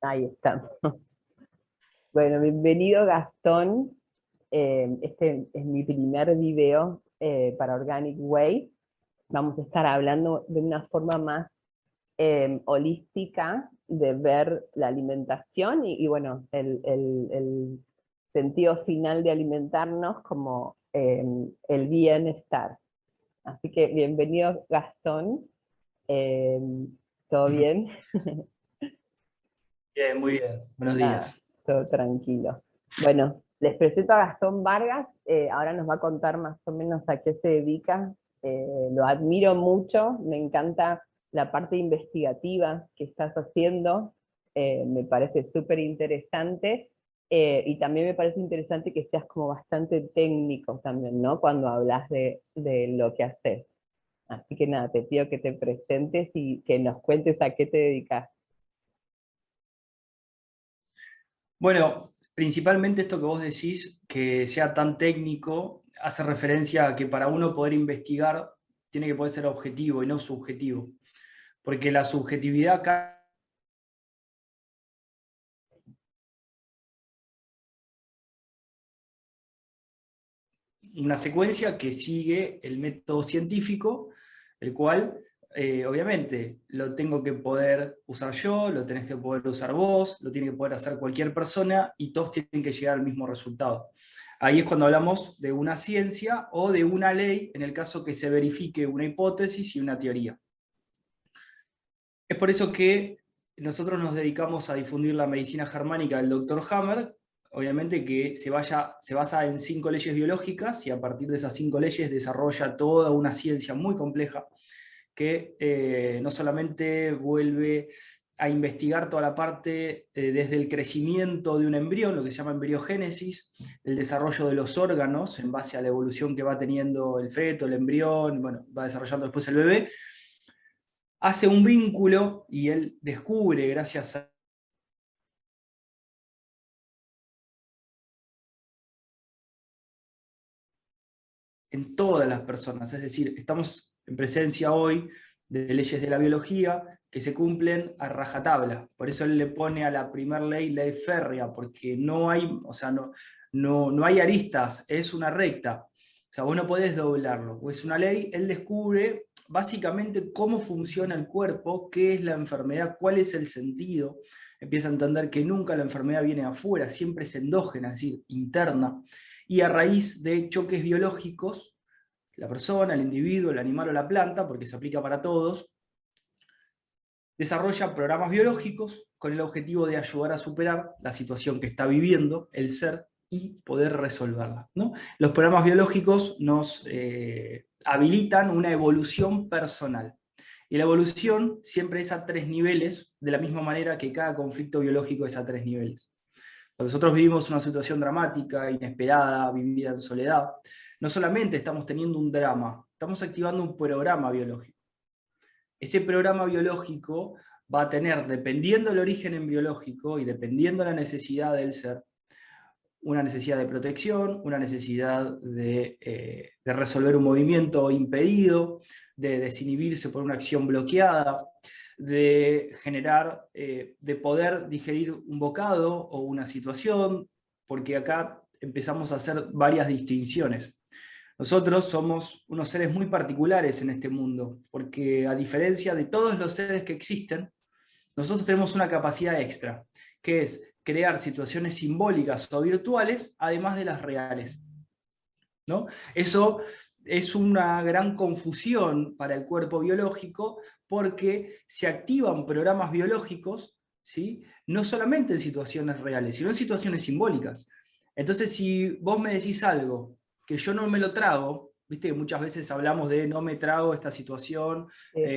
Ahí estamos. Bueno, bienvenido Gastón. Este es mi primer video para Organic Way. Vamos a estar hablando de una forma más holística de ver la alimentación y bueno, el sentido final de alimentarnos como el bienestar. Así que bienvenido Gastón. Eh, ¿Todo bien? Bien, muy bien. Buenos Nada, días. todo tranquilo. Bueno, les presento a Gastón Vargas, ahora nos va a contar más o menos a qué se dedica. Lo admiro mucho, me encanta la parte investigativa que estás haciendo, me parece súper interesante, y también me parece interesante que seas como bastante técnico también, ¿no? Cuando hablas de lo que haces. Así que nada, te pido que te presentes y que nos cuentes a qué te dedicas. Bueno, principalmente esto que vos decís, que sea tan técnico, hace referencia a que para uno poder investigar tiene que poder ser objetivo y no subjetivo. Porque la subjetividad acá una secuencia que sigue el método científico, el cual obviamente lo tengo que poder usar yo, lo tenés que poder usar vos, lo tiene que poder hacer cualquier persona y todos tienen que llegar al mismo resultado. Ahí es cuando hablamos de una ciencia o de una ley en el caso que se verifique una hipótesis y una teoría. Es por eso que nosotros nos dedicamos a difundir la medicina germánica del Dr. Hammer, obviamente que se basa en 5 leyes biológicas y a partir de esas 5 leyes desarrolla toda una ciencia muy compleja que no solamente vuelve a investigar toda la parte desde el crecimiento de un embrión, lo que se llama embriogénesis, el desarrollo de los órganos en base a la evolución que va teniendo el feto, el embrión, bueno, va desarrollando después el bebé, hace un vínculo y él descubre, gracias a en todas las personas. Es decir, estamos en presencia hoy de leyes de la biología que se cumplen a rajatabla. Por eso él le pone a la primer ley férrea, porque no hay, o sea, no hay aristas, es una recta. O sea, vos no podés doblarlo, o es una ley, él descubre básicamente cómo funciona el cuerpo, qué es la enfermedad, cuál es el sentido. Empieza a entender que nunca la enfermedad viene de afuera, siempre es endógena, es decir, interna. Y a raíz de choques biológicos, la persona, el individuo, el animal o la planta, porque se aplica para todos, desarrolla programas biológicos con el objetivo de ayudar a superar la situación que está viviendo el ser y poder resolverla, ¿no? Los programas biológicos nos habilitan una evolución personal. Y la evolución siempre es a 3 niveles, de la misma manera que cada conflicto biológico es a 3 niveles. Cuando nosotros vivimos una situación dramática, inesperada, vivida en soledad, no solamente estamos teniendo un drama, estamos activando un programa biológico. Ese programa biológico va a tener, dependiendo del origen en biológico y dependiendo de la necesidad del ser, una necesidad de protección, una necesidad de resolver un movimiento impedido, de desinhibirse por una acción bloqueada, de generar, de poder digerir un bocado o una situación, porque acá empezamos a hacer varias distinciones. Nosotros somos unos seres muy particulares en este mundo, porque a diferencia de todos los seres que existen, nosotros tenemos una capacidad extra, que es crear situaciones simbólicas o virtuales, además de las reales, ¿no? Eso es una gran confusión para el cuerpo biológico porque se activan programas biológicos, ¿sí? No solamente en situaciones reales, sino en situaciones simbólicas. Entonces, si vos me decís algo que yo no me lo trago, viste que muchas veces hablamos de no me trago esta situación,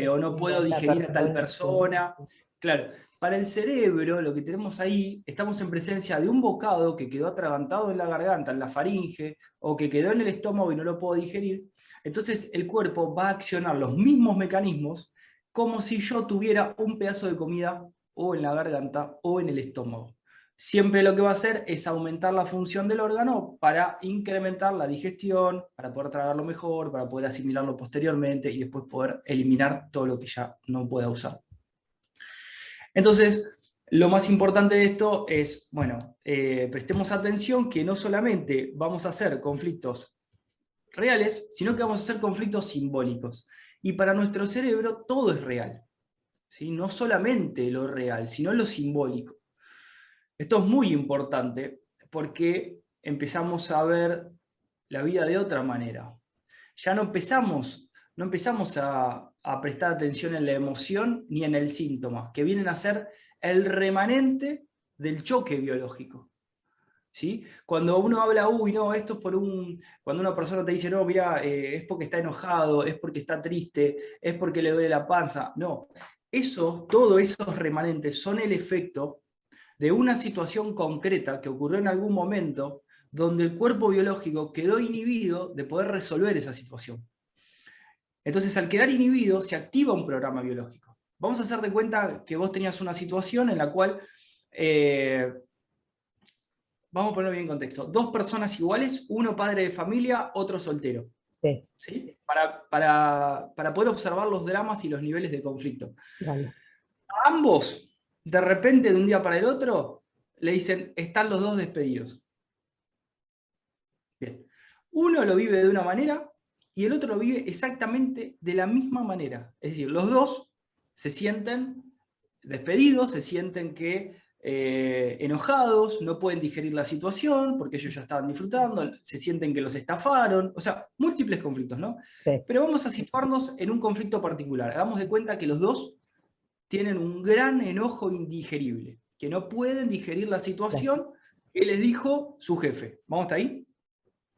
o no puedo Esta digerir a tal persona, sí. persona. Claro, para el cerebro, lo que tenemos ahí, estamos en presencia de un bocado que quedó atragantado en la garganta, en la faringe, o que quedó en el estómago y no lo puedo digerir. Entonces el cuerpo va a accionar los mismos mecanismos como si yo tuviera un pedazo de comida o en la garganta o en el estómago. Siempre lo que va a hacer es aumentar la función del órgano para incrementar la digestión, para poder tragarlo mejor, para poder asimilarlo posteriormente y después poder eliminar todo lo que ya no pueda usar. Entonces, Lo más importante de esto es, bueno, prestemos atención que no solamente vamos a hacer conflictos reales, sino que vamos a hacer conflictos simbólicos. Y para nuestro cerebro todo es real, ¿sí? No solamente lo real, sino lo simbólico. Esto es muy importante porque empezamos a ver la vida de otra manera. Ya no empezamos a prestar atención en la emoción ni en el síntoma, que vienen a ser el remanente del choque biológico. ¿Sí? Cuando uno habla, uy, no, esto es cuando una persona te dice, no, mira, es porque está enojado, es porque está triste, es porque le duele la panza. No, todos esos remanentes son el efecto de una situación concreta que ocurrió en algún momento donde el cuerpo biológico quedó inhibido de poder resolver esa situación. Entonces, al quedar inhibido, se activa un programa biológico. Vamos a hacer de cuenta que vos tenías una situación en la cual, vamos a ponerlo bien en contexto, dos personas iguales, uno padre de familia, otro soltero. Sí. ¿Sí? Para poder observar los dramas y los niveles de conflicto. Vale. A ambos, de repente, de un día para el otro, le dicen, están los dos despedidos. Bien. Uno lo vive de una manera y el otro lo vive exactamente de la misma manera. Es decir, los dos se sienten despedidos, se sienten enojados, no pueden digerir la situación porque ellos ya estaban disfrutando, se sienten que los estafaron, o sea, múltiples conflictos, ¿no? Sí. Pero vamos a situarnos en un conflicto particular. Hagamos de cuenta que los dos tienen un gran enojo indigerible, que no pueden digerir la situación que les dijo su jefe. ¿Vamos hasta ahí?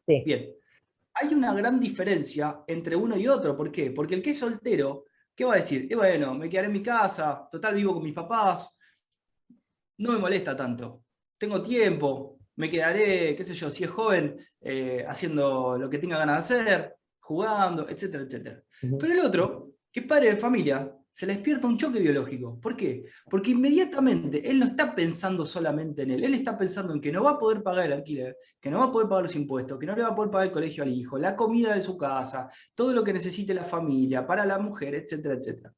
Sí. Bien. Hay una gran diferencia entre uno y otro. ¿Por qué? Porque el que es soltero, ¿qué va a decir? Bueno, me quedaré en mi casa, total vivo con mis papás, no me molesta tanto, tengo tiempo, me quedaré, qué sé yo, si es joven, haciendo lo que tenga ganas de hacer, jugando, etcétera, etcétera. Pero el otro, que es padre de familia, se le despierta un choque biológico. ¿Por qué? Porque inmediatamente él no está pensando solamente en él está pensando en que no va a poder pagar el alquiler, que no va a poder pagar los impuestos, que no le va a poder pagar el colegio al hijo, la comida de su casa, todo lo que necesite la familia, para la mujer, etcétera, etcétera.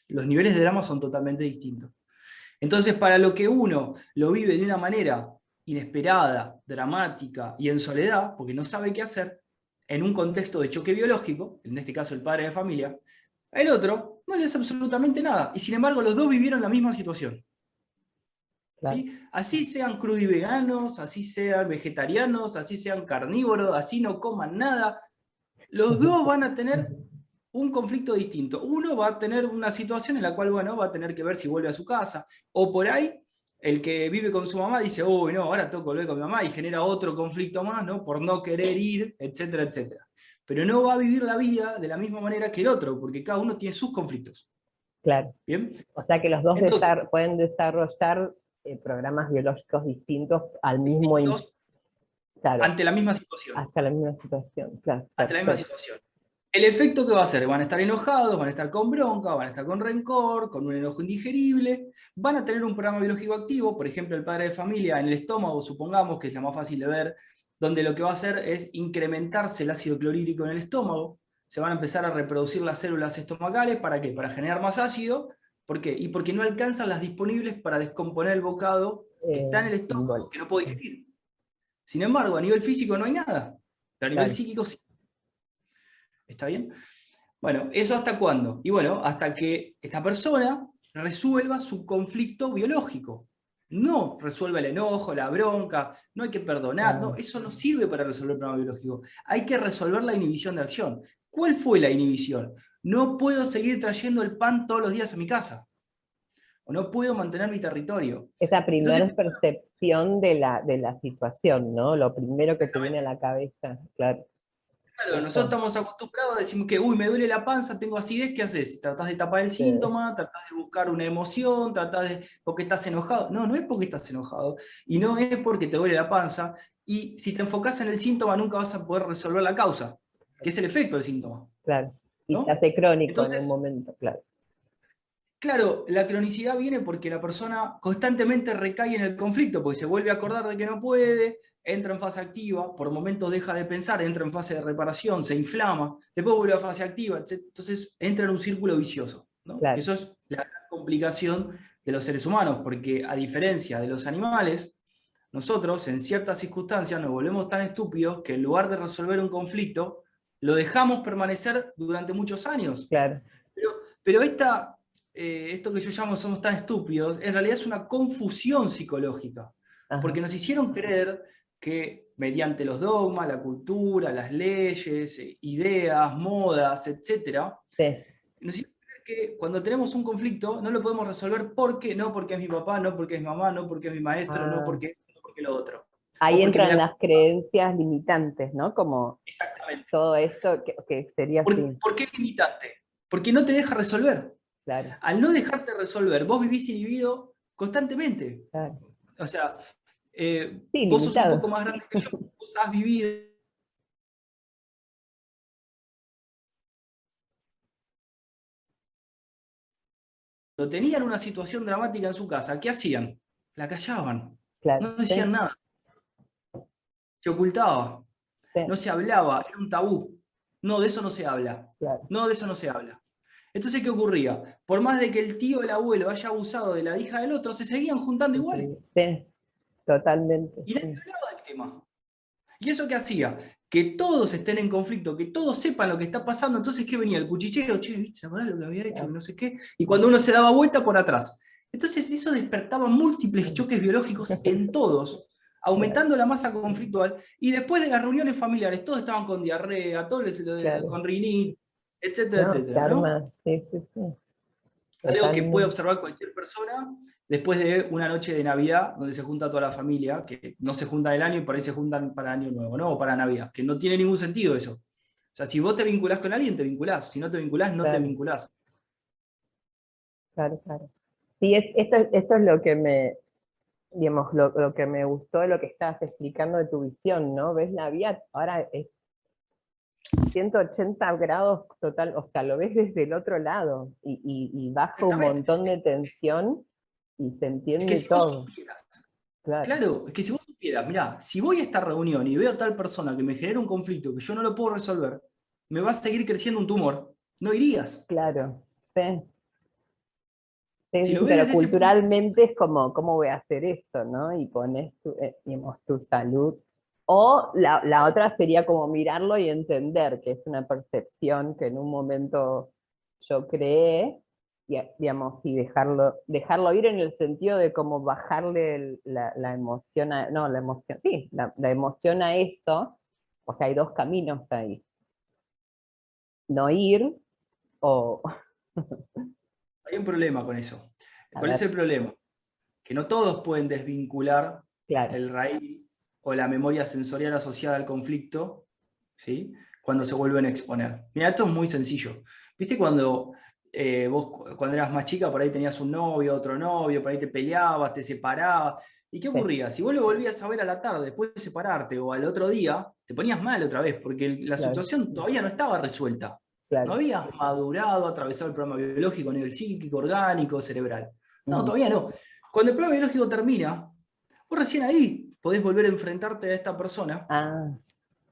Los niveles de drama son totalmente distintos. Entonces, para lo que uno lo vive de una manera inesperada, dramática y en soledad, porque no sabe qué hacer, en un contexto de choque biológico, en este caso el padre de familia, el otro no le hace absolutamente nada. Y sin embargo, los dos vivieron la misma situación. Claro. ¿Sí? Así sean crudiveganos, así sean vegetarianos, así sean carnívoros, así no coman nada, los dos van a tener un conflicto distinto. Uno va a tener una situación en la cual, bueno, va a tener que ver si vuelve a su casa. O por ahí, el que vive con su mamá dice, uy, no, ahora tengo que volver con mi mamá, y genera otro conflicto más, ¿no? Por no querer ir, etcétera, etcétera. Pero no va a vivir la vida de la misma manera que el otro, porque cada uno tiene sus conflictos. Claro. ¿Bien? O sea que los dos Entonces, pueden desarrollar programas biológicos distintos al mismo claro, ante la misma situación. Hasta la misma situación, claro. Ante la misma situación. El efecto que va a ser, van a estar enojados, van a estar con bronca, van a estar con rencor, con un enojo indigerible, van a tener un programa biológico activo, por ejemplo el padre de familia en el estómago, supongamos que es la más fácil de ver, donde lo que va a hacer es incrementarse el ácido clorhídrico en el estómago, se van a empezar a reproducir las células estomacales, ¿para qué? Para generar más ácido, ¿por qué? Y porque no alcanzan las disponibles para descomponer el bocado que está en el estómago, que no puede digerir. Sin embargo, a nivel físico no hay nada, pero a nivel psíquico sí. ¿Está bien? Bueno, ¿eso hasta cuándo? Y bueno, hasta que esta persona resuelva su conflicto biológico. No resuelva el enojo, la bronca, no hay que perdonar, no, eso no sirve para resolver el problema biológico. Hay que resolver la inhibición de acción. ¿Cuál fue la inhibición? No puedo seguir trayendo el pan todos los días a mi casa. O no puedo mantener mi territorio. Esa primera percepción de la situación, ¿no? Lo primero que te viene a la cabeza, claro. Claro, nosotros estamos acostumbrados a decir que, uy, me duele la panza, tengo acidez, ¿qué haces? Tratás de tapar el síntoma, tratás de buscar una emoción, porque estás enojado. No, no es porque estás enojado, y no es porque te duele la panza, y si te enfocás en el síntoma nunca vas a poder resolver la causa, que es el efecto del síntoma. Claro, y ¿no? se hace crónico. Entonces, en un momento, claro. Claro, la cronicidad viene porque la persona constantemente recae en el conflicto, porque se vuelve a acordar de que no puede, entra en fase activa, por momentos deja de pensar, entra en fase de reparación, se inflama, después vuelve a fase activa, entonces entra en un círculo vicioso. ¿no? Claro. Eso es la gran complicación de los seres humanos, porque a diferencia de los animales, nosotros en ciertas circunstancias nos volvemos tan estúpidos que en lugar de resolver un conflicto, lo dejamos permanecer durante muchos años. Claro. Pero esto que yo llamo somos tan estúpidos, en realidad es una confusión psicológica, porque nos hicieron creer que mediante los dogmas, la cultura, las leyes, ideas, modas, etc., Sí. nos hicieron creer que cuando tenemos un conflicto no lo podemos resolver porque no porque es mi papá, no porque es mi mamá, no porque es mi maestro, no porque lo otro. Ahí O porque me entran da... las creencias limitantes, ¿no? Como Exactamente. todo esto que sería así. ¿Por qué limitante? Porque no te deja resolver. Claro, Al no dejarte resolver, vos vivís inhibido constantemente. claro. O sea, Sí, vos sos un limitado. poco más grande que yo, vos has vivido. Cuando tenían una situación dramática en su casa, ¿qué hacían? La callaban. Claro, No decían sí, nada. Se ocultaba. sí, No se hablaba. Era un tabú. No, de eso no se habla. claro. No, de eso no se habla. Entonces, ¿qué ocurría? Por más de que el tío o el abuelo haya abusado de la hija del otro, se seguían juntando igual. Sí, totalmente. Y nadie Sí. hablaba del tema. ¿Y eso qué hacía? Que todos estén en conflicto, que todos sepan lo que está pasando. Entonces, ¿qué venía? El cuchicheo, che, ¿viste? ¿Se acuerdan lo que había hecho? Que no sé qué. Y cuando uno se daba vuelta por atrás. Entonces, eso despertaba múltiples choques biológicos en todos, aumentando la masa conflictual. Y después de las reuniones familiares, todos estaban con diarrea, todos Claro. con rinitis, etcétera, No, se etcétera, ¿no? arma, sí, sí, sí. Algo que puede Totalmente. observar cualquier persona después de una noche de Navidad, donde se junta toda la familia, que no se junta el año y por ahí se juntan para Año Nuevo, ¿no? O para Navidad, que no tiene ningún sentido eso. O sea, si vos te vinculás con alguien, te vinculás. Si no te vinculás, no te Claro, vinculás. claro, claro. Sí, esto es lo que me, digamos, lo que me gustó de lo que estabas explicando de tu visión, ¿no? Ves la vida, ahora es 180 grados total, o sea, lo ves desde el otro lado y baja un Exactamente. montón de tensión y se Es que entiende si vos todo, supieras, claro, claro, es que si vos supieras, mirá, si voy a esta reunión y veo a tal persona que me genera un conflicto que yo no lo puedo resolver, me va a seguir creciendo un tumor, no irías. claro, sí, sí, Si sí, lo sí, ves pero desde ese punto, culturalmente es como, ¿cómo voy a hacer eso, no? Y pones digamos, tu salud. O la otra sería como mirarlo y entender que es una percepción que en un momento yo creé, y, digamos, y dejarlo ir en el sentido de como bajarle la emoción no, la emoción, sí, la emoción a eso, o sea, hay dos caminos ahí, no ir o, hay un problema con eso. a ¿Cuál es ver, el problema? Que no todos pueden desvincular claro, el raíz o la memoria sensorial asociada al conflicto, ¿sí? Cuando se vuelven a exponer. Mira, esto es muy sencillo. ¿Viste cuando vos, cuando eras más chica, por ahí tenías un novio, otro novio, por ahí te peleabas, te separabas? ¿Y qué sí, ocurría? Si vos lo volvías a ver a la tarde, después de separarte, o al otro día, te ponías mal otra vez, porque la claro, situación todavía no estaba resuelta. No claro. habías madurado, atravesado el programa biológico a nivel psíquico, orgánico, cerebral. No, Ujú. todavía no. Cuando el programa biológico termina, vos recién ahí podés volver a enfrentarte a esta persona Ah,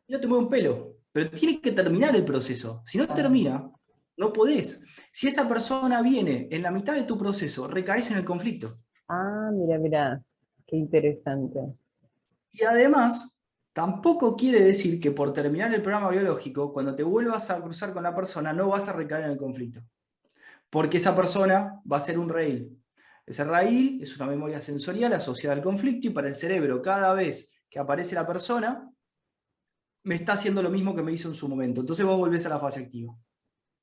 y no te mueve un pelo. Pero tiene que terminar el proceso. Si no ah. termina, no podés. Si esa persona viene en la mitad de tu proceso, recaes en el conflicto. Ah, mira, mira, qué interesante. Y además, tampoco quiere decir que por terminar el programa biológico, cuando te vuelvas a cruzar con la persona, no vas a recaer en el conflicto. Porque esa persona va a ser un raíl. Ese raíl es una memoria sensorial asociada al conflicto y para el cerebro, cada vez que aparece la persona, me está haciendo lo mismo que me hizo en su momento. Entonces vos volvés a la fase activa.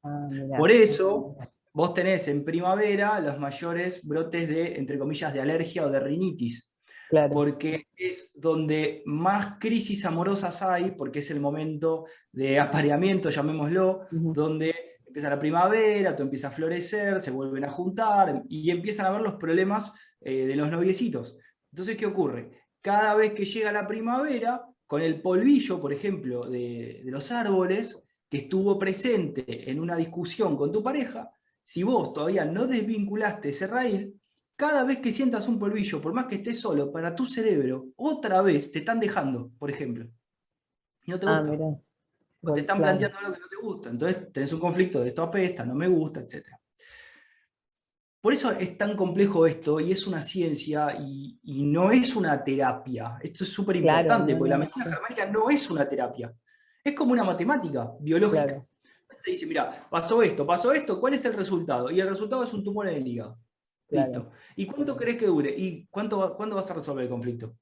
Ah, mira, Por eso, vos tenés en primavera los mayores brotes de, entre comillas, de alergia o de rinitis, claro. porque es donde más crisis amorosas hay, porque es el momento de apareamiento, llamémoslo, Ujú. donde empieza la primavera, todo empieza a florecer, se vuelven a juntar y empiezan a ver los problemas de los noviecitos. Entonces, ¿qué ocurre? Cada vez que llega la primavera, con el polvillo, por ejemplo, de los árboles, que estuvo presente en una discusión con tu pareja, si vos todavía no desvinculaste ese raíl, cada vez que sientas un polvillo, por más que estés solo, para tu cerebro, otra vez te están dejando, por ejemplo, y no te Ah, gusta. mira, O te están claro. planteando algo que no te gusta. Entonces tenés un conflicto de esto apesta, no me gusta, etc. por eso es tan complejo esto, y es una ciencia, y no es una terapia. Esto es súper Claro, importante, no, porque la no, medicina sí, germánica no es una terapia. Es como una matemática biológica. claro, Te dice, mira, pasó esto, ¿cuál es el resultado? Y el resultado es un tumor en el hígado. claro, Listo. ¿Y cuánto crees que dure? ¿Y cuándo vas a resolver el conflicto?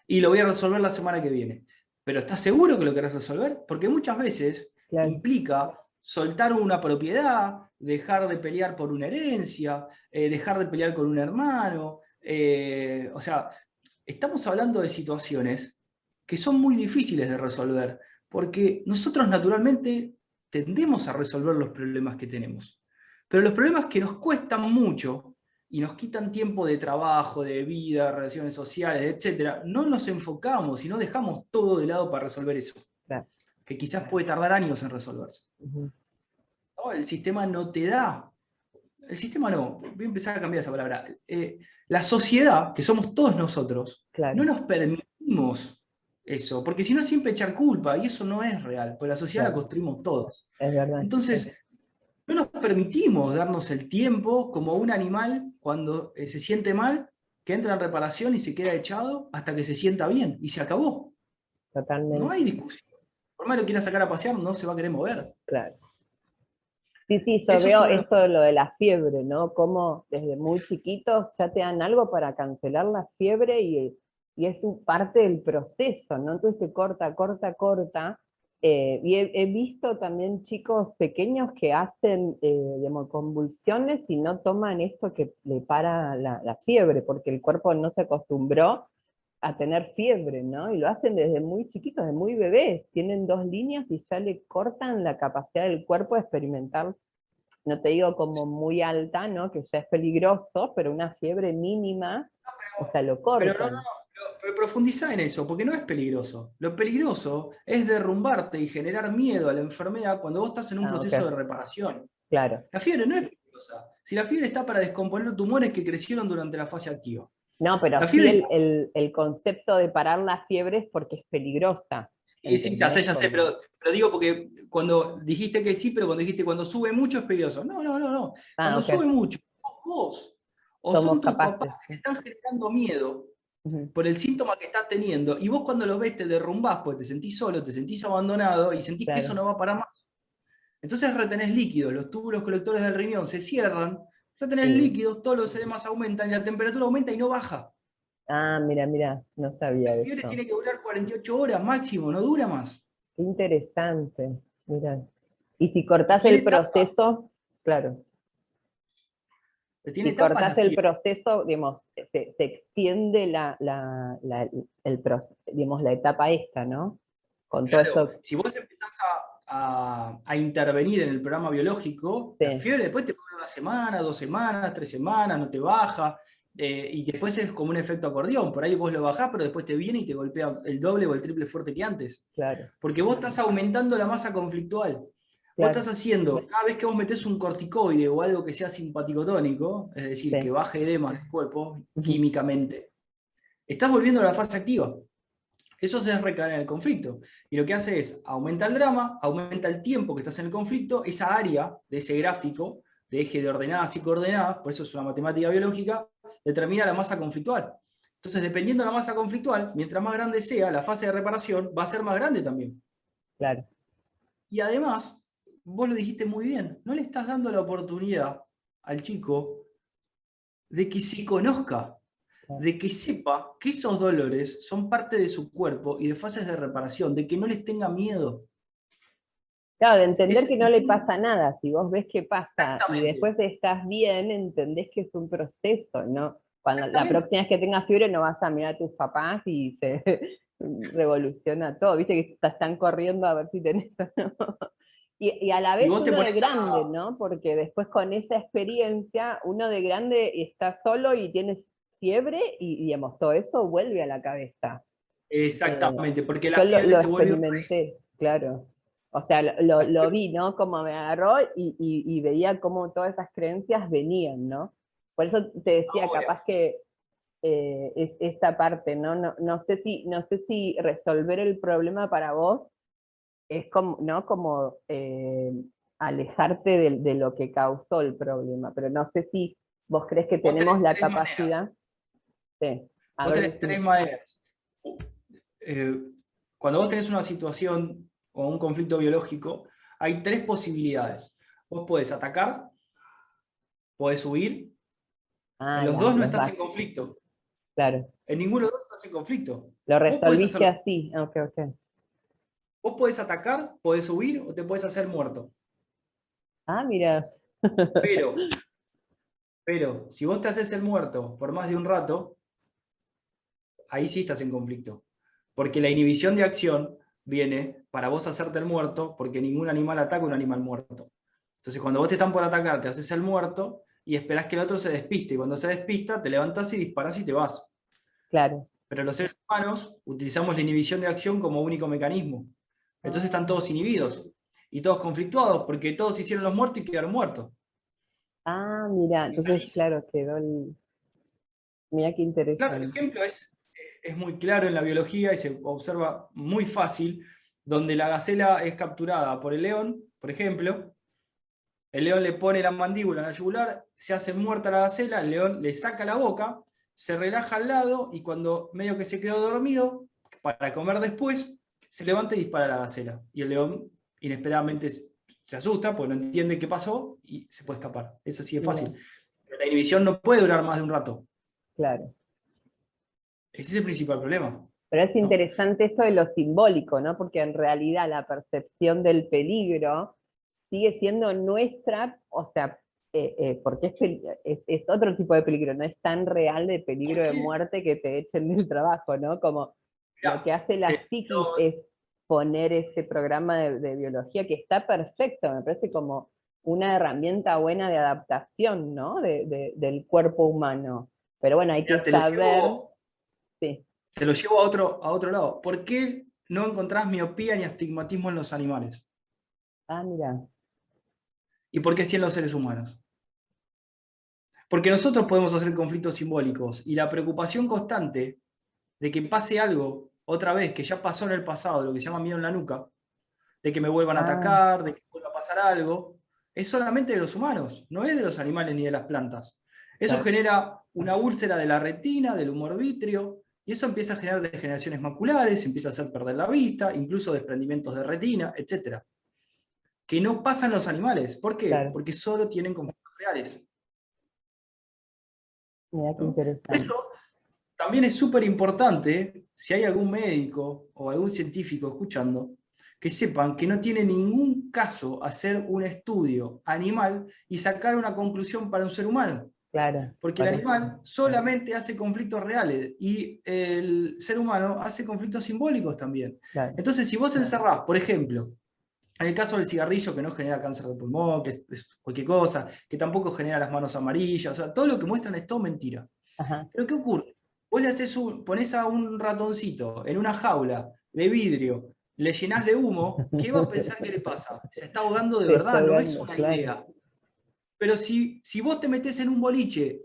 Y lo voy a resolver la semana que viene. ¿Pero estás seguro que lo querés resolver? Porque muchas veces claro. implica soltar una propiedad, dejar de pelear por una herencia, dejar de pelear con un hermano. O sea, estamos hablando de situaciones que son muy difíciles de resolver, porque nosotros naturalmente tendemos a resolver los problemas que tenemos. Pero los problemas que nos cuestan mucho y nos quitan tiempo de trabajo, de vida, relaciones sociales, etcétera, no nos enfocamos y no dejamos todo de lado para resolver eso, Claro. que quizás puede tardar años en resolverse. Ujú. ¿No? El sistema no te da. El sistema no, voy a empezar a cambiar esa palabra. La sociedad, que somos todos nosotros, no Claro, nos permitimos eso, porque si no siempre echar culpa, y eso no es real, porque la sociedad la claro, construimos todos. es verdad, sí. Entonces, no nos permitimos darnos el tiempo como un animal cuando se siente mal, que entra en reparación y se queda echado hasta que se sienta bien, y se acabó. No Totalmente, hay discusión. Por más que lo quiera sacar a pasear, no se va a querer mover. claro. Sí, sí, yo Eso es veo uno de los... esto de lo de la fiebre, ¿no? Como desde muy chiquitos ya te dan algo para cancelar la fiebre y es parte del proceso, ¿no? Entonces te corta, corta, corta. Y he visto también chicos pequeños que hacen digamos, convulsiones y no toman esto que le para la fiebre, porque el cuerpo no se acostumbró a tener fiebre, ¿no? Y lo hacen desde muy chiquitos, desde muy bebés. Tienen 2 líneas y ya le cortan la capacidad del cuerpo de experimentar, no te digo como muy alta, ¿no? Que ya es peligroso, pero una fiebre mínima, o sea, lo Pero no, no, no, cortan. pero profundiza en eso, porque no es peligroso. Lo peligroso es derrumbarte y generar miedo a la enfermedad cuando vos estás en un Ah, ok, proceso de reparación. claro. La fiebre no es peligrosa. Si la fiebre está para descomponer tumores que crecieron durante la fase activa. No, pero La sí fiebre está... el concepto de parar la fiebre es porque es peligrosa, Sí, sí, ya ¿entendés? sé, Como, pero digo porque cuando dijiste que sí, pero cuando dijiste cuando sube mucho es peligroso. No, no, no, no. ah, Cuando ok, sube mucho, vos o somos son tus papás capaces. que están generando miedo Ujú, por el síntoma que estás teniendo, y vos cuando los ves te derrumbás, pues te sentís solo, te sentís abandonado y sentís que eso claro. no va a parar más. Entonces retenés líquidos, los túbulos colectores del riñón se cierran, retenés Sí. líquidos, todos los edemas aumentan y la temperatura aumenta y no baja. Ah, mira, mira, no La sabía fiebre eso. tiene que durar 48 horas máximo, no dura más. Qué interesante, mira. Y si Y cortás tiene el etapas, proceso, claro, tiene si etapas cortás la el fiebre. proceso, digamos, se extiende digamos, la etapa esta, ¿no? Con todo Claro, eso, si vos empezás a intervenir en el programa biológico, la sí, fiebre después te pone una semana, 2 semanas, 3 semanas, no te baja, y después es como un efecto acordeón, por ahí vos lo bajás, pero después te viene y te golpea el doble o el triple fuerte que antes. claro, Porque vos estás aumentando la masa conflictual. Vos claro, estás haciendo, cada vez que vos metés un corticoide o algo que sea simpaticotónico, es decir, que sí, baje edemas del cuerpo ujú, químicamente, estás volviendo a la fase activa. Eso se recae en el conflicto. Y lo que hace es, aumenta el drama, aumenta el tiempo que estás en el conflicto, esa área de ese gráfico, de eje de ordenadas y coordenadas, por eso es una matemática biológica, determina la masa conflictual. Entonces, dependiendo de la masa conflictual, mientras más grande sea, la fase de reparación va a ser más grande también. claro, Y además, vos lo dijiste muy bien, no le estás dando la oportunidad al chico de que se conozca, claro. de que sepa que esos dolores son parte de su cuerpo y de fases de reparación, de que no les tenga miedo. Claro, de entender Es que no le pasa nada, si vos ves que pasa y exactamente, después estás bien, entendés que es un proceso, ¿no? Cuando la exactamente. próxima vez que tengas fiebre no vas a mirar a tus papás y se revoluciona todo, viste que están corriendo a ver si tenés o no. Y a la Y vez vos te uno de pones grande, a... ¿no? Porque después con esa experiencia, uno de grande está solo y tiene fiebre y digamos, todo eso vuelve a la cabeza. Eh, Exactamente, porque la yo fiebre lo se vuelve... experimenté, claro. O sea, la lo fiebre- vi, ¿no? Como me agarró y veía cómo todas esas creencias venían, ¿no? Por eso te decía, ahora, capaz que es esa parte, ¿no? No sé si resolver el problema para vos es como, ¿no? Como alejarte de lo que causó el problema, pero no sé si ¿Vos crees que Vos tenemos tenés la tres maneras. capacidad? Sí. A Vos ver, tenés tres maneras. Cuando vos tenés una situación o un conflicto biológico, hay tres posibilidades. Vos podés atacar, podés huir, en los dos no los estás en básicos, conflicto. claro. En ninguno de los dos estás en conflicto. Lo Vos podés resolviste hacerlo. así. Ok, ok. Vos podés atacar, podés huir o te podés hacer muerto. Ah, mira. Pero, si vos te haces el muerto por más de un rato, ahí sí estás en conflicto. Porque la inhibición de acción viene para vos hacerte el muerto, porque ningún animal ataca a un animal muerto. Entonces, cuando vos te están por atacar, te haces el muerto y esperás que el otro se despiste. Y cuando se despista, te levantás y disparás y te vas. Claro. Pero los seres humanos utilizamos la inhibición de acción como único mecanismo. Entonces están todos inhibidos y todos conflictuados porque todos hicieron los muertos y quedaron muertos. Ah, mira. Y Entonces, salís. claro, quedó el... Mira qué Claro, el interesante. ejemplo es muy claro en la biología y se observa muy fácil, donde la gacela es capturada por el león, por ejemplo. El león le pone la mandíbula en la yugular, se hace muerta la gacela, el león le saca la boca, se relaja al lado y cuando medio que se quedó dormido, para comer después, se levanta y dispara a la gacela. Y el león inesperadamente se asusta porque no entiende qué pasó y se puede escapar. Es así de Mira, fácil. Pero la inhibición no puede durar más de un rato. claro. Ese es el principal problema, Pero es ¿no? interesante esto de lo simbólico, ¿no? Porque en realidad la percepción del peligro sigue siendo nuestra, o sea, porque es otro tipo de peligro, no es tan real de ¿Por peligro de qué? muerte que te echen del trabajo, ¿no? Como lo Mirá, que hace la psiquis es poner ese programa de biología que está perfecto, me parece como una herramienta buena de adaptación, ¿no? Del cuerpo humano. Pero bueno, hay mirá, que saber, sí. te lo llevo a otro lado. ¿Por qué no encontrás miopía ni astigmatismo en los animales? Ah, mira, ¿Y por qué sí en los seres humanos? Porque nosotros podemos hacer conflictos simbólicos y la preocupación constante de que pase algo otra vez que ya pasó en el pasado, lo que se llama miedo en la nuca, de que me vuelvan a ah, atacar, de que vuelva a pasar algo, es solamente de los humanos, no es de los animales ni de las plantas. Eso claro, genera una úlcera de la retina, del humor vítreo, y eso empieza a generar degeneraciones maculares, empieza a hacer perder la vista, incluso desprendimientos de retina, etc. Que no pasan los animales. ¿Por qué? claro, Porque solo tienen conflictos reales. mira qué ¿No? Por interesante. eso también es súper importante, si hay algún médico o algún científico escuchando, que sepan que no tiene ningún caso hacer un estudio animal y sacar una conclusión para un ser humano. Claro, Porque el por eso, animal solamente hace conflictos reales y el ser humano hace conflictos simbólicos también. claro, Entonces, si vos encerrás, por ejemplo, en el caso del cigarrillo, que no genera cáncer de pulmón, que es cualquier cosa, que tampoco genera las manos amarillas, o sea, todo lo que muestran es todo mentira. ajá, Pero ¿qué ocurre? Vos le ponés a un ratoncito en una jaula de vidrio, le llenás de humo, ¿qué va a pensar que le pasa? Se está ahogando de se está verdad, no es ahogando, una claro, idea. Pero si vos te metés en un boliche,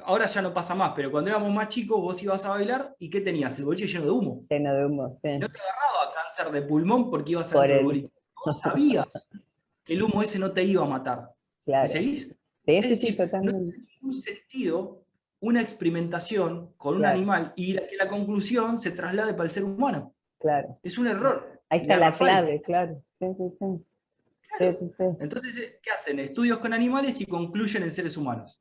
ahora ya no pasa más, pero cuando éramos más chicos vos ibas a bailar y ¿qué tenías? El boliche lleno de humo. lleno de humo, No sí, te agarraba cáncer de pulmón porque ibas por adentro del el, boliche. Vos sabías que el humo ese no te iba a matar. ¿Me claro, seguís? sí, Es sí, sí, decir, no totalmente, tiene ningún sentido una experimentación con un claro, animal y que la conclusión se traslade para el ser humano. claro. Es un error Ahí está la garrafal. clave, claro, sí, sí, sí, sí, Claro. sí, sí, Entonces, ¿qué hacen? Estudios con animales y concluyen en seres humanos.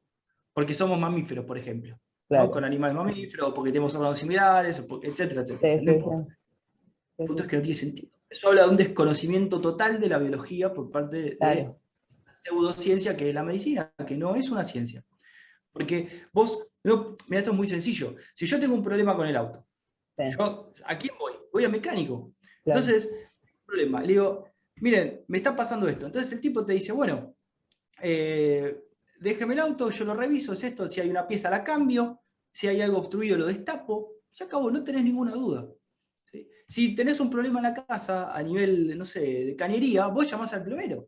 Porque somos mamíferos, por ejemplo. ¿No? claro, Con animales mamíferos, o porque tenemos órganos similares, etcétera, etcétera. sí, No sí, importa. sí, El sí, punto sí, es que no sí, tiene sentido. Eso habla de un desconocimiento total de la biología por parte de claro, la pseudociencia que es la medicina, que no es una ciencia. Porque vos, no, mira, esto es muy sencillo. Si yo tengo un problema con el auto, sí, ¿a quién voy? Voy al mecánico. claro, Entonces, problema, le digo, miren, me está pasando esto. Entonces el tipo te dice, bueno, déjeme el auto, yo lo reviso, es esto, si hay una pieza la cambio, si hay algo obstruido lo destapo, ya acabó, no tenés ninguna duda. ¿Sí? Si tenés un problema en la casa a nivel, no sé, de cañería, vos llamás al plomero.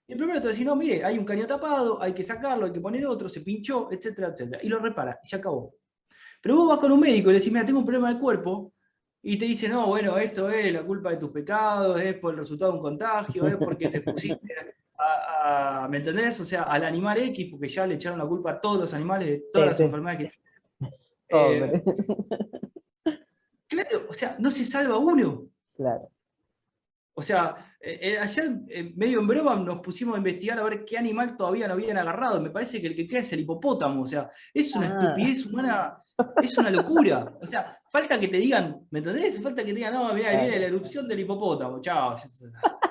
Y el plomero te va a decir, no, mire, hay un caño tapado, hay que sacarlo, hay que poner otro, se pinchó, etcétera, etcétera. Y lo repara, y se acabó. Pero vos vas con un médico y le decís, mira, tengo un problema del cuerpo, y te dice, no, bueno, esto es la culpa de tus pecados, es por el resultado de un contagio, es porque te expusiste ¿me entendés? O sea, al animal X, porque ya le echaron la culpa a todos los animales de todas Sí, las sí, enfermedades que pobre. tienen. Claro, o sea, no se salva uno. Claro. O sea, ayer, medio en broma, nos pusimos a investigar a ver qué animal todavía no habían agarrado. Me parece que el que queda es el hipopótamo. O sea, es una Ah, estupidez humana, es una locura. O sea, falta que te digan, ¿me entendés? Falta que te digan, no, mirá, ahí viene la claro. erupción del hipopótamo. Chao.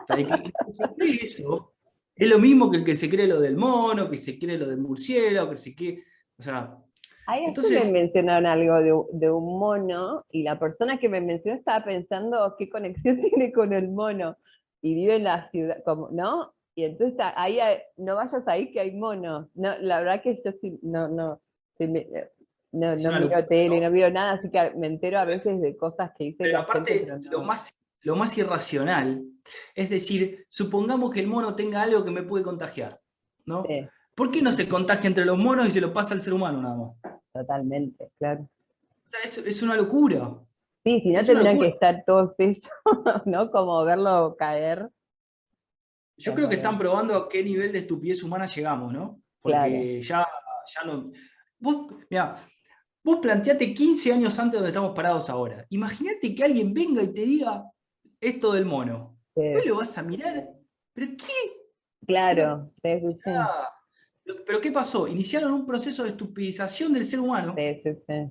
El que se cree eso es lo mismo que el que se cree lo del mono, que se cree lo del murciélago, que se cree. O sea, Ahí ayer me entonces, mencionaron algo de un mono, y la persona que me mencionó estaba pensando qué conexión tiene con el mono, y vive en la ciudad, como, ¿no? Y entonces ahí no vayas ahí que hay monos. No, la verdad que yo sí, sí no, es no una miro locura, tele, no ¿no? miro nada, así que me entero a veces de cosas que dice Pero la gente, pero aparte, no. lo más irracional, es decir, supongamos que el mono tenga algo que me puede contagiar, ¿no? Sí, ¿Por qué no se contagia entre los monos y se lo pasa al ser humano nada más? totalmente, claro. O sea, es una locura, Sí, si no es una tendrían que locura. estar todos ellos, ¿no? Como verlo caer. Yo creo Como que que, están probando a qué nivel de estupidez humana llegamos, ¿no? claro, Porque ya no... Vos, mirá, vos planteate 15 años antes de donde estamos parados ahora. Imagínate que alguien venga y te diga esto del mono. Vos sí, lo vas a mirar, ¿pero qué? Pero, claro, sí, sí, sí, pero ¿qué pasó? Iniciaron un proceso de estupidización del ser humano, sí, sí, sí,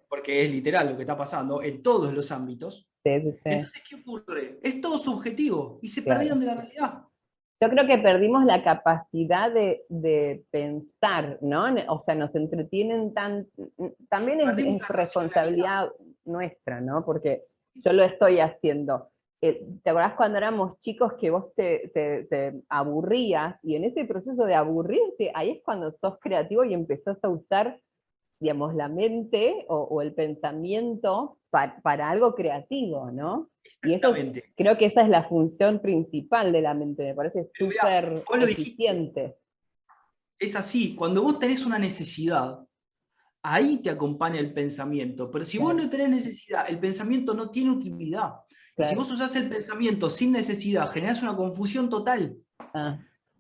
porque es literal lo que está pasando en todos los ámbitos. sí, sí, sí, Entonces, ¿qué ocurre? Es todo subjetivo y se claro. perdieron de la realidad. Yo creo que perdimos la capacidad de pensar, ¿no? O sea, nos entretienen también Perdimos es la racionalidad. responsabilidad nuestra, ¿no? Porque yo lo estoy haciendo. ¿Te acordás cuando éramos chicos que vos te aburrías? Y en ese proceso de aburrirte, ahí es cuando sos creativo y empezás a usar, digamos, la mente o el pensamiento para algo creativo, ¿no? Y eso Exactamente. creo que esa es la función principal de la mente, me parece Pero mirá, súper vos lo dijiste, eficiente. es así. Cuando vos tenés una necesidad, ahí te acompaña el pensamiento. Pero si vos Claro, no tenés necesidad, el pensamiento no tiene utilidad. Y si claro. vos usás el pensamiento sin necesidad, generás una confusión total. Ah,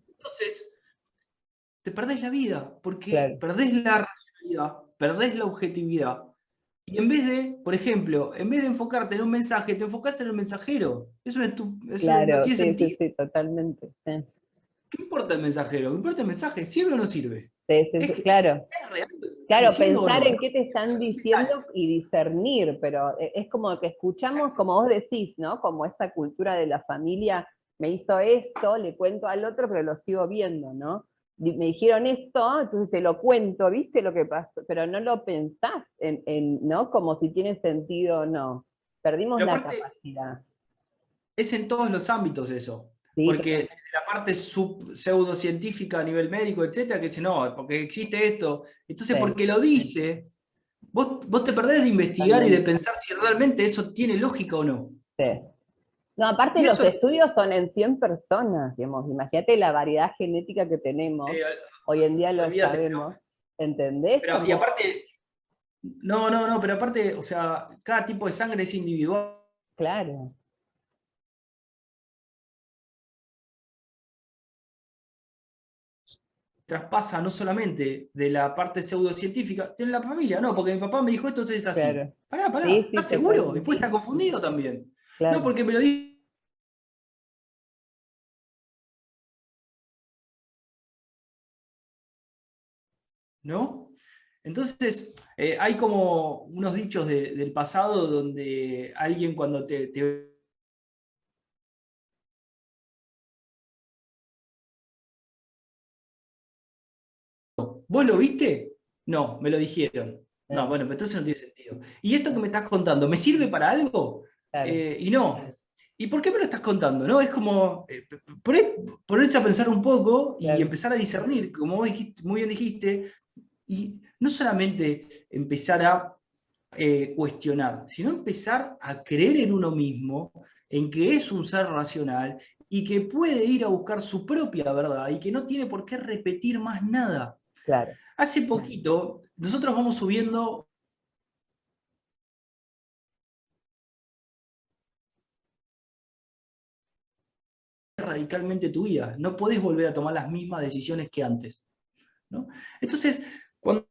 Entonces, te perdés la vida, porque claro, perdés la racionalidad, perdés la objetividad. Y en vez de, por ejemplo, en vez de enfocarte en un mensaje, te enfocás en el mensajero. Eso no claro, tiene sí, sí, sentido. sí, totalmente. Sí, ¿Qué importa el mensajero? ¿Qué importa el mensaje? ¿Sirve o no sirve? sí, sí, sí, claro. ¿Es real lo que están Claro, diciendo o pensar no? en qué te están diciendo y discernir, pero es como que escuchamos, como vos decís, ¿no? Como esta cultura de la familia, me hizo esto, le cuento al otro, pero lo sigo viendo, ¿no? Me dijeron esto, entonces te lo cuento, ¿viste lo que pasó? Pero no lo pensás, ¿no? Como si tiene sentido o no. Perdimos Pero la aparte, capacidad. es en todos los ámbitos eso. Sí, Porque totalmente. la parte pseudocientífica a nivel médico, etcétera, que dice, no, porque existe esto. Entonces, Sí, porque lo dice, vos te perdés de investigar y de totalmente. pensar si realmente eso tiene lógica o no. Sí. No, aparte Y los eso, estudios son en 100 personas, digamos, imagínate la variedad genética que tenemos, eh, hoy en día lo olvídate, sabemos, ¿entendés? y Como, aparte, no, pero aparte, o sea, cada tipo de sangre es individual, claro, traspasa no solamente de la parte pseudocientífica, de la familia, no, porque mi papá me dijo esto, entonces es así. claro. Pará, Sí, sí, ¿estás seguro? Después totalmente, está confundido también. No, claro. porque me lo dijo, ¿no? Entonces, hay como unos dichos del pasado donde alguien cuando ¿Vos lo viste? No, me lo dijeron. No, Ah, bueno, pero entonces no tiene sentido. ¿Y esto que me estás contando, me sirve para algo? claro, Y no. ¿Y por qué me lo estás contando? ¿No? Es como ponerse a pensar un poco y claro, empezar a discernir, como vos muy bien dijiste, y no solamente empezar a cuestionar, sino empezar a creer en uno mismo, en que es un ser racional y que puede ir a buscar su propia verdad y que no tiene por qué repetir más nada. claro. Hace poquito, nosotros vamos subiendo radicalmente tu vida. No podés volver a tomar las mismas decisiones que antes, ¿no? Entonces, cuando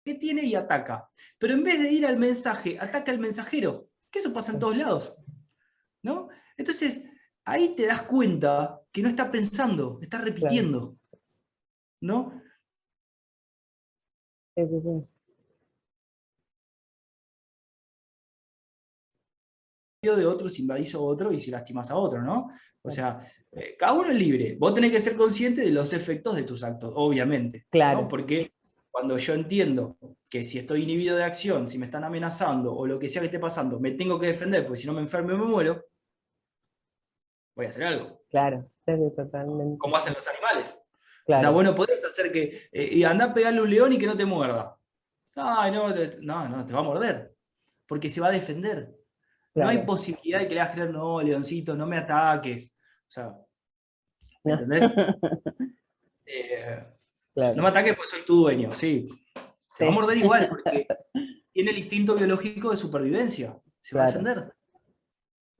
¿qué tiene y ataca? Pero en vez de ir al mensaje, ataca al mensajero, que eso pasa en todos lados, ¿no? Entonces, ahí te das cuenta que no está pensando, está repitiendo, ¿no? Sí, sí, sí. De otro, si invadís a otro y si lastimás a otro, ¿no? O sea, cada uno es libre. Vos tenés que ser consciente de los efectos de tus actos, obviamente, ¿no? Claro, Porque cuando yo entiendo que si estoy inhibido de acción, si me están amenazando o lo que sea que esté pasando, me tengo que defender, porque si no me enfermo y me muero, voy a hacer algo. claro, sí, sí, totalmente. Como hacen los animales. O sea, Claro, vos no podés hacer que, y andá a pegarle a un león y que no te muerda. Ay, no, no, te va a morder, porque se va a defender. No hay claro. posibilidad de que le hagas creer, no, leoncito, no me ataques. O sea, ¿me No. entendés? Eh, no me Claro, ataques porque soy tu dueño, sí. Te va a sí. morder igual porque tiene el instinto biológico de supervivencia. Se va a Claro, defender,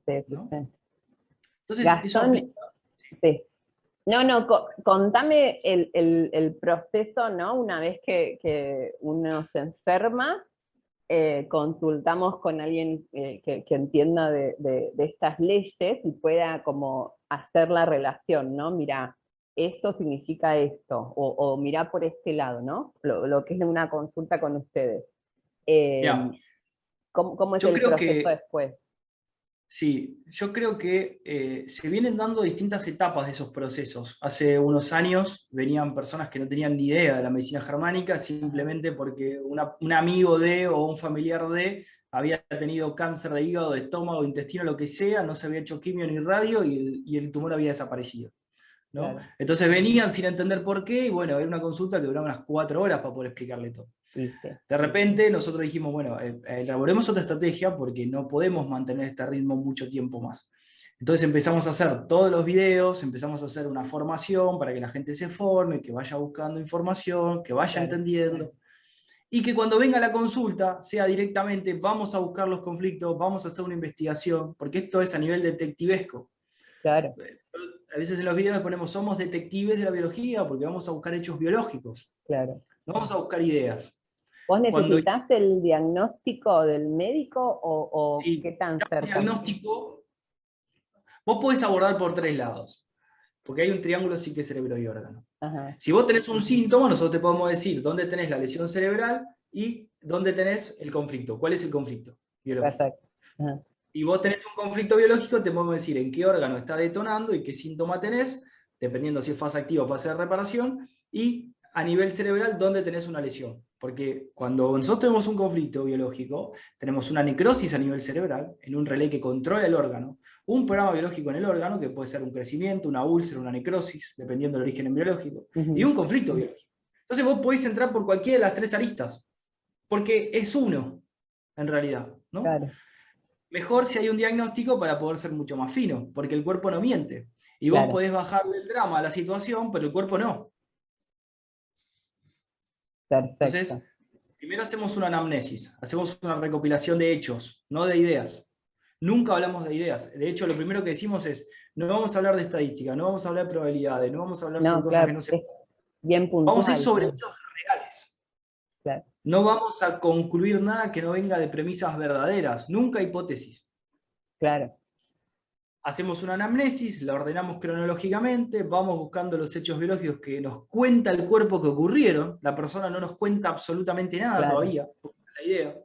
sí, sí, ¿no? sí. Entonces, eso aplica. Gastón, sí. No, no, contame el proceso, ¿no? Una vez que uno se enferma, consultamos con alguien que entienda de estas leyes y pueda como hacer la relación, ¿no? Mira, esto significa esto, o mira por este lado, ¿no? Lo que es una consulta con ustedes. Eh, Mira, ¿cómo es yo el creo proceso que después? sí, yo creo que se vienen dando distintas etapas de esos procesos. Hace unos años venían personas que no tenían ni idea de la medicina germánica simplemente porque un amigo de o un familiar de había tenido cáncer de hígado, de estómago, intestino, lo que sea, no se había hecho quimio ni radio y el tumor había desaparecido, ¿no? Claro, Entonces venían sin entender por qué y bueno, era una consulta que duraba unas 4 horas para poder explicarle todo. viste. De repente nosotros dijimos, bueno, elaboremos otra estrategia porque no podemos mantener este ritmo mucho tiempo más. Entonces empezamos a hacer todos los videos, empezamos a hacer una formación para que la gente se forme, que vaya buscando información, que vaya Claro, entendiendo, y que cuando venga la consulta sea directamente, vamos a buscar los conflictos, vamos a hacer una investigación, porque esto es a nivel detectivesco. claro, A veces en los videos le ponemos, somos detectives de la biología porque vamos a buscar hechos biológicos, claro. no vamos a buscar ideas. ¿Vos Cuando necesitas el diagnóstico del médico o qué si tan damos cerca? diagnóstico, vos podés abordar por 3 lados, porque hay un triángulo psique, cerebro y órgano. Ajá, Si vos tenés un síntoma, nosotros te podemos decir dónde tenés la lesión cerebral y dónde tenés el conflicto. ¿Cuál es el conflicto biológico? perfecto. Ajá, Si vos tenés un conflicto biológico, te podemos decir en qué órgano está detonando y qué síntoma tenés, dependiendo si es fase activa o fase de reparación, y a nivel cerebral, dónde tenés una lesión. Porque cuando nosotros tenemos un conflicto biológico, tenemos una necrosis a nivel cerebral, en un relé que controla el órgano, un programa biológico en el órgano, que puede ser un crecimiento, una úlcera, una necrosis, dependiendo del origen biológico, y ujú, un conflicto biológico. Entonces vos podés entrar por cualquiera de las 3 aristas, porque es uno, en realidad, ¿no? claro, Mejor si hay un diagnóstico para poder ser mucho más fino, porque el cuerpo no miente. Y vos claro, podés bajarle el drama a la situación, pero el cuerpo no. Entonces, perfecto. primero hacemos una anamnesis, hacemos una recopilación de hechos, no de ideas. Nunca hablamos de ideas. De hecho, lo primero que decimos es, no vamos a hablar de estadística, no vamos a hablar de probabilidades, no vamos a hablar sobre No, cosas que claro, no se... es bien Vamos a ir puntual, sobre claro, hechos reales. claro, No vamos a concluir nada que no venga de premisas verdaderas, nunca hipótesis. claro, Hacemos una anamnesis, la ordenamos cronológicamente, vamos buscando los hechos biológicos que nos cuenta el cuerpo que ocurrieron, la persona no nos cuenta absolutamente nada claro, todavía, porque es la idea.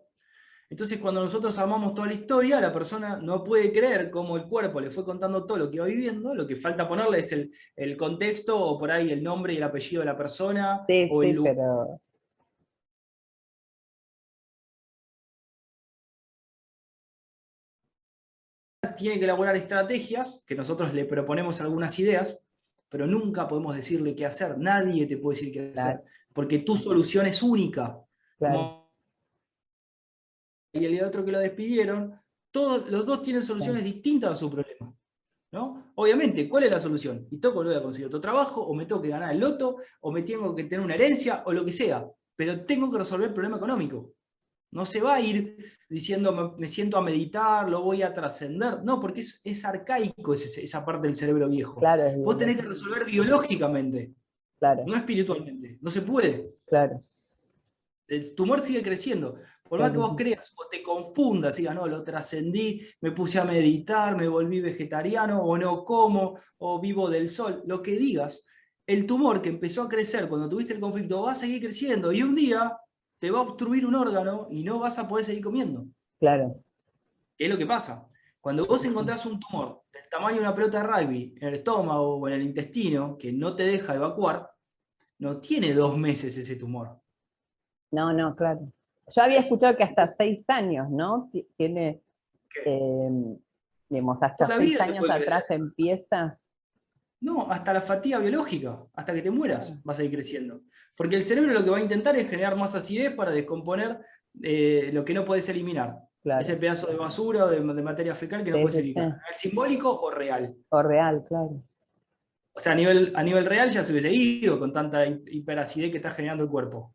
Entonces cuando nosotros armamos toda la historia, la persona no puede creer cómo el cuerpo le fue contando todo lo que iba viviendo, lo que falta ponerle es el contexto o por ahí el nombre y el apellido de la persona sí, o el sí, lugar. pero Tiene que elaborar estrategias, que nosotros le proponemos algunas ideas, pero nunca podemos decirle qué hacer. Nadie te puede decir qué claro, hacer, porque tu solución es única. claro, Como y el otro que lo despidieron, todos los dos tienen claro, soluciones distintas a su problema, ¿no? Obviamente, ¿cuál es la solución? Y tengo que volver a conseguir otro trabajo, o me tengo que ganar el loto, o me tengo que tener una herencia, o lo que sea, pero tengo que resolver el problema económico. No se va a ir diciendo, me siento a meditar, lo voy a trascender. No, porque es arcaico esa parte del cerebro viejo. Claro, es Vos tenés biológico. que resolver biológicamente, Claro, no espiritualmente. No se puede. claro, El tumor sigue creciendo. Por más que claro, vos creas o te confundas, digas, no, lo trascendí, me puse a meditar, me volví vegetariano, o no como, o vivo del sol, lo que digas, el tumor que empezó a crecer cuando tuviste el conflicto va a seguir creciendo y un día te va a obstruir un órgano y no vas a poder seguir comiendo. claro. ¿Qué es lo que pasa? Cuando vos encontrás un tumor del tamaño de una pelota de rugby en el estómago o en el intestino que no te deja evacuar, no tiene 2 meses ese tumor. No, no, claro. Yo había Es escuchado que hasta 6 años, ¿no? Tiene, que eh, digamos, toda hasta la 6 vida te años puede crecer. atrás empieza. No, hasta la fatiga biológica, hasta que te mueras Claro, vas a ir creciendo. Porque el cerebro lo que va a intentar es generar más acidez para descomponer lo que no puedes eliminar. Ese claro. pedazo de basura o de materia fecal que no Sí, puedes sí, sí. eliminar. ¿Es simbólico o real? O real, claro. O sea, a nivel real ya se hubiese ido con tanta hiperacidez que está generando el cuerpo.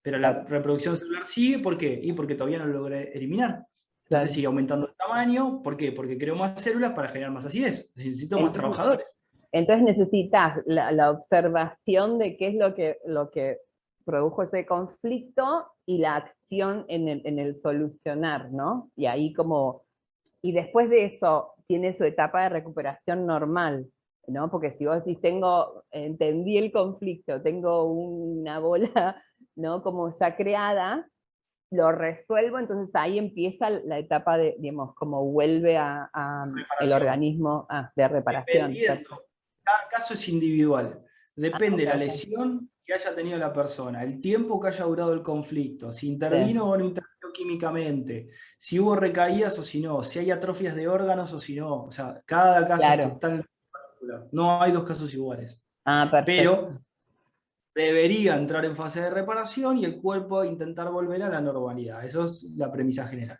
Pero la Claro, reproducción celular sigue, ¿por qué? Y porque todavía no lo logré eliminar. Entonces claro. sigue aumentando el tamaño, ¿por qué? Porque creo más células para generar más acidez. Necesito más Entonces, trabajadores. entonces necesitas la observación de qué es lo que produjo ese conflicto y la acción en el solucionar, ¿no? Y ahí como, y después de eso tiene su etapa de recuperación normal, ¿no? Porque si vos decís, entendí el conflicto, tengo una bola, ¿no? Como está creada, lo resuelvo, entonces ahí empieza la etapa de, digamos, como vuelve a el Reparación. organismo de reparación. Dependiendo, cada caso es individual. Ah, Depende ok, de la ok. lesión que haya tenido la persona, el tiempo que haya durado el conflicto, si Sí, intervino o no intervino químicamente, si hubo recaídas o si no, si hay atrofias de órganos o si no. O sea, cada caso es claro. totalmente particular. No hay 2 casos iguales. Ah, perfecto. Pero debería entrar en fase de reparación y el cuerpo intentar volver a la normalidad. Eso es la premisa general.